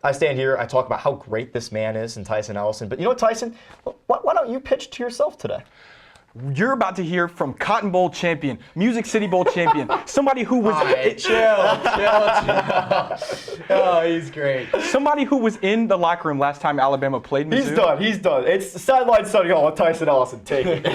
I stand here, I talk about how great this man is in Tyson Ellison. But you know what, Tyson? Why don't you pitch to yourself today? You're about to hear from Cotton Bowl champion, Music City Bowl champion, somebody who was chill. Oh, he's great. Somebody who was in the locker room last time Alabama played Mizzou. He's done. It's the Sideline Study Hall with Tyson Ellison. Take it.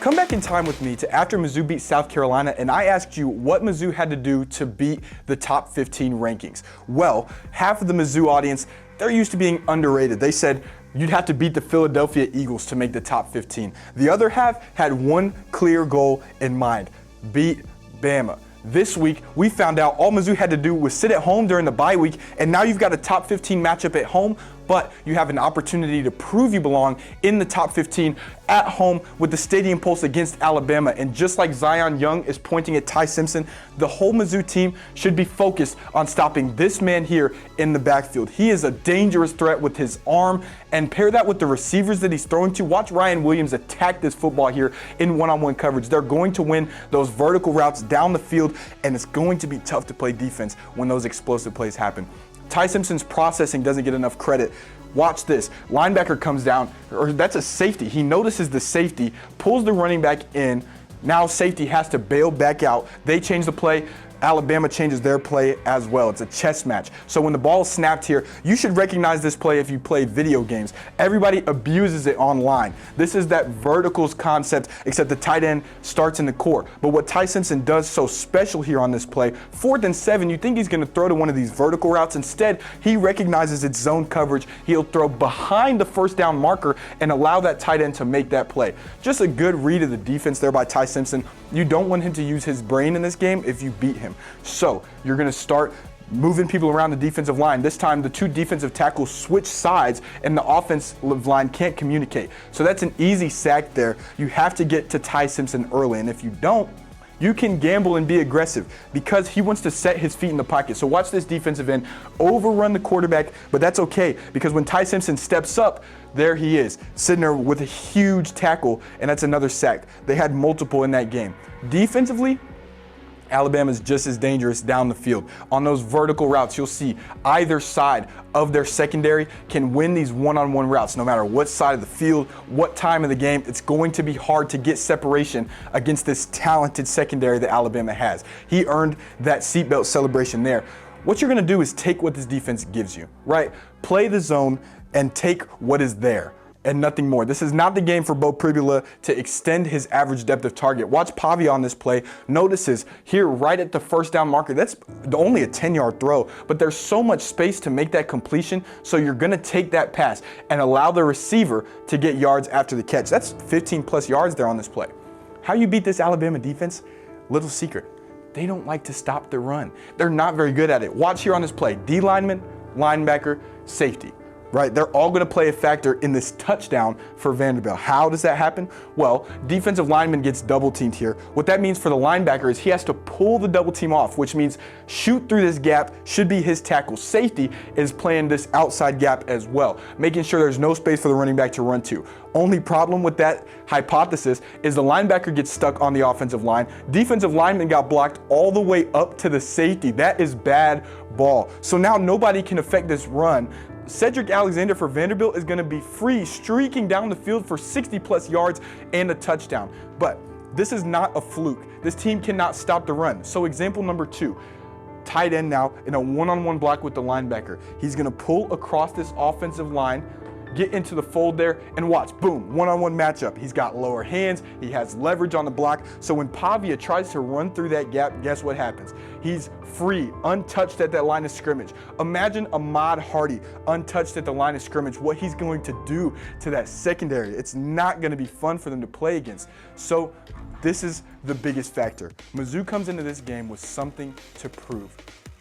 Come back in time with me to after Mizzou beat South Carolina, and I asked you what Mizzou had to do to beat the top 15 rankings. Well, half of the Mizzou audience, they're used to being underrated. They said you'd have to beat the Philadelphia Eagles to make the top 15. The other half had one clear goal in mind: beat Bama. This week, we found out all Mizzou had to do was sit at home during the bye week, and now you've got a top 15 matchup at home, but you have an opportunity to prove you belong in the top 15 at home with the Stadium Pulse against Alabama. And just like Zion Young is pointing at Ty Simpson, the whole Mizzou team should be focused on stopping this man here in the backfield. He is a dangerous threat with his arm, and pair that with the receivers that he's throwing to. Watch Ryan Williams attack this football here in one-on-one coverage. They're going to win those vertical routes down the field, and it's going to be tough to play defense when those explosive plays happen. Ty Simpson's processing doesn't get enough credit. Watch this. Linebacker comes down, or that's a safety. He notices the safety, pulls the running back in. Now safety has to bail back out. They change the play. Alabama changes their play as well. It's a chess match. So when the ball is snapped here, you should recognize this play if you play video games. Everybody abuses it online. This is that verticals concept, except the tight end starts in the core. But what Ty Simpson does so special here on this play, 4th and 7, you think he's going to throw to one of these vertical routes. Instead, he recognizes its zone coverage. He'll throw behind the first down marker and allow that tight end to make that play. Just a good read of the defense there by Ty Simpson. You don't want him to use his brain in this game if you beat him. So you're going to start moving people around the defensive line. This time the two defensive tackles switch sides and the offensive line can't communicate. So that's an easy sack there. You have to get to Ty Simpson early, and if you don't, you can gamble and be aggressive because he wants to set his feet in the pocket. So watch this defensive end overrun the quarterback, but that's okay because when Ty Simpson steps up, there he is, sitting there with a huge tackle, and that's another sack. They had multiple in that game. Defensively, Alabama's just as dangerous down the field. On those vertical routes, you'll see either side of their secondary can win these one-on-one routes. No matter what side of the field, what time of the game, it's going to be hard to get separation against this talented secondary that Alabama has. He earned that seatbelt celebration there. What you're going to do is take what this defense gives you, right? Play the zone and take what is there and nothing more. This is not the game for Bo Pribula to extend his average depth of target. Watch Pavia on this play. Notices here right at the first down marker, that's only a 10-yard throw, but there's so much space to make that completion, so you're going to take that pass and allow the receiver to get yards after the catch. That's 15-plus yards there on this play. How you beat this Alabama defense? Little secret. They don't like to stop the run. They're not very good at it. Watch here on this play. D lineman, linebacker, safety. Right? They're all going to play a factor in this touchdown for Vanderbilt. How does that happen? Well, defensive lineman gets double teamed here. What that means for the linebacker is he has to pull the double team off, which means shoot through this gap should be his tackle. Safety is playing this outside gap as well, making sure there's no space for the running back to run to. Only problem with that hypothesis is the linebacker gets stuck on the offensive line. Defensive lineman got blocked all the way up to the safety. That is bad ball. So now nobody can affect this run. Cedric Alexander for Vanderbilt is going to be free, streaking down the field for 60-plus yards and a touchdown. But this is not a fluke. This team cannot stop the run. So example number 2, tight end now in a one-on-one block with the linebacker. He's going to pull across this offensive line, get into the fold there, and watch, boom, one-on-one matchup. He's got lower hands, he has leverage on the block, so when Pavia tries to run through that gap, guess what happens? He's free, untouched at that line of scrimmage. Imagine Ahmad Hardy untouched at the line of scrimmage, what he's going to do to that secondary. It's not going to be fun for them to play against. So this is the biggest factor. Mizzou comes into this game with something to prove.